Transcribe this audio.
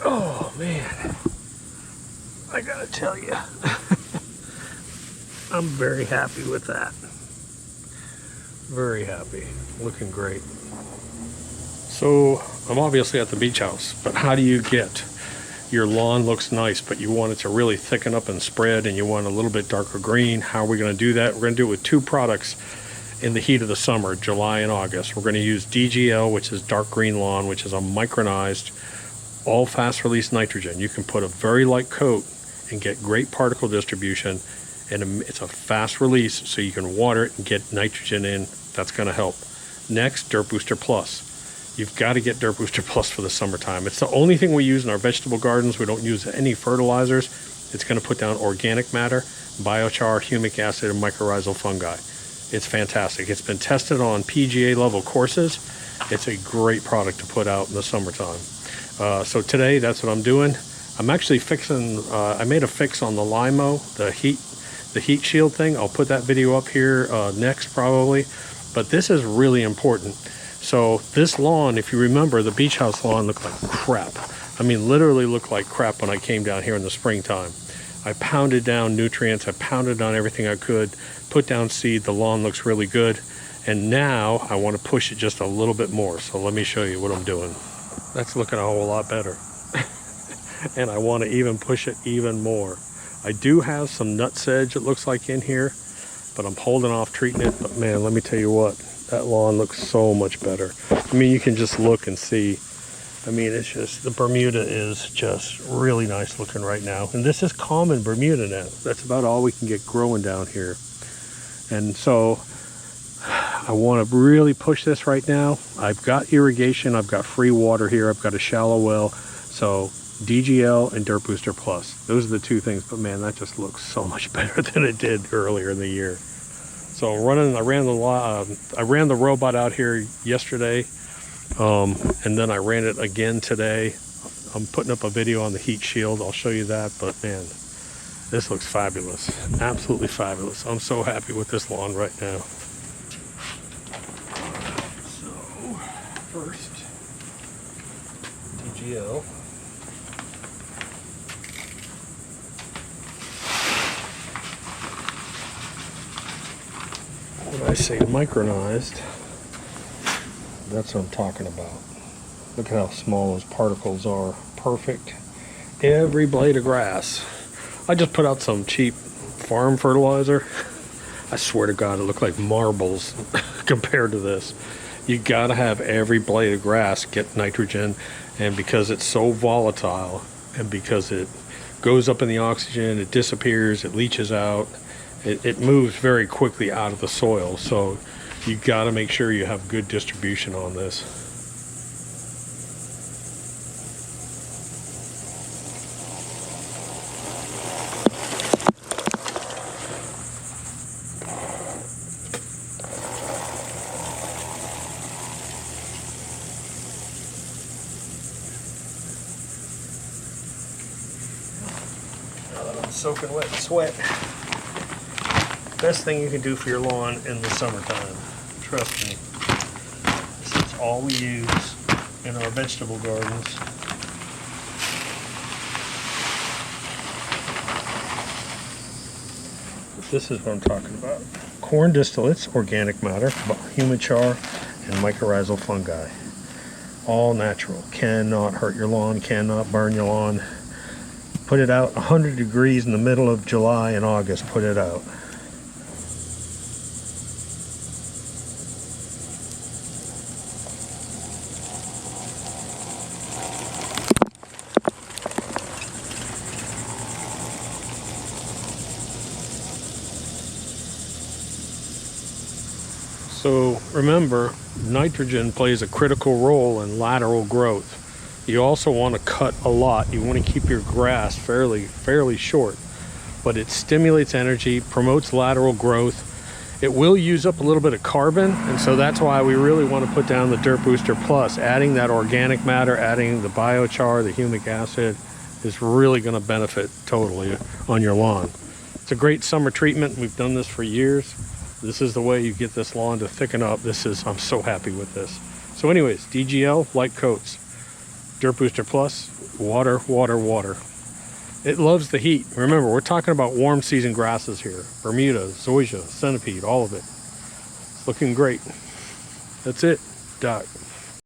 Oh man, I gotta tell you, I'm very happy with that. Very happy, looking great. So I'm obviously at the beach house, but how do you get your lawn looks nice, but you want it to really thicken up and spread, and you want a little bit darker green? How are we going to do that? We're going to do it with two products in the heat of the summer, July and August. We're going to use DGL, which is dark green lawn, which is a micronized, all fast release nitrogen. You can put a very light coat and get great particle distribution, and it's a fast release, so you can water it and get nitrogen in. That's going to help. Next, DirtBooster Plus. You've got to get DirtBooster Plus for the summertime. It's the only thing we use in our vegetable gardens. We don't use any fertilizers. It's going to put down organic matter, biochar, humic acid, and mycorrhizal fungi. It's fantastic. It's been tested on PGA level courses. It's a great product to put out in the summertime. So today, that's what I'm doing. I'm actually fixing, I made a fix on the limo, the heat shield thing. I'll put that video up here next probably. But this is really important. So this lawn, if you remember, the beach house lawn looked like crap. I mean, literally looked like crap when I came down here in the springtime. I pounded down nutrients, I pounded down everything I could, put down seed, the lawn looks really good. And now I want to push it just a little bit more. So let me show you what I'm doing. That's looking a whole lot better. And I want to even push it even more. I do have some nut sedge, it looks like, in here, but I'm holding off treating it. But man, let me tell you what, that lawn looks so much better. I mean, you can just look and see. I mean, it's just, the Bermuda is just really nice looking right now. And this is common Bermuda now. That's about all we can get growing down here. And so I want to really push this right now. I've got irrigation, I've got free water here, I've got a shallow well. So DGL and DirtBooster Plus, those are the two things. But man, that just looks so much better than it did earlier in the year. So I ran the robot out here yesterday, and then I ran it again today. I'm putting up a video on the heat shield. I'll show you that. But man, this looks fabulous, absolutely fabulous. I'm so happy with this lawn right now. So first, DGL. When I say micronized, that's what I'm talking about. Look at how small those particles are. Perfect. Every blade of grass. I just put out some cheap farm fertilizer. I swear to God, it looked like marbles compared to this. You gotta have every blade of grass get nitrogen, and because it's so volatile, and because it goes up in the oxygen, it disappears, it leaches out. It moves very quickly out of the soil, so you got to make sure you have good distribution on this. Now that I'm soaking wet in sweat. Best thing you can do for your lawn in the summertime, trust me. This is all we use in our vegetable gardens. This is what I'm talking about. Corn distillates, organic matter, human char, and mycorrhizal fungi. All natural. Cannot hurt your lawn, cannot burn your lawn. Put it out 100 degrees in the middle of July and August, put it out. So remember, nitrogen plays a critical role in lateral growth. You also want to cut a lot. You want to keep your grass fairly short, but it stimulates energy, promotes lateral growth. It will use up a little bit of carbon, and so that's why we really want to put down the DirtBooster Plus. Adding that organic matter, adding the biochar, the humic acid, is really going to benefit totally on your lawn. It's a great summer treatment. We've done this for years. This is the way you get this lawn to thicken up. I'm so happy with this. So anyways, DGL, light coats. DirtBooster Plus, water, water, water. It loves the heat. Remember, we're talking about warm season grasses here. Bermuda, zoysia, centipede, all of it. It's looking great. That's it, Doc.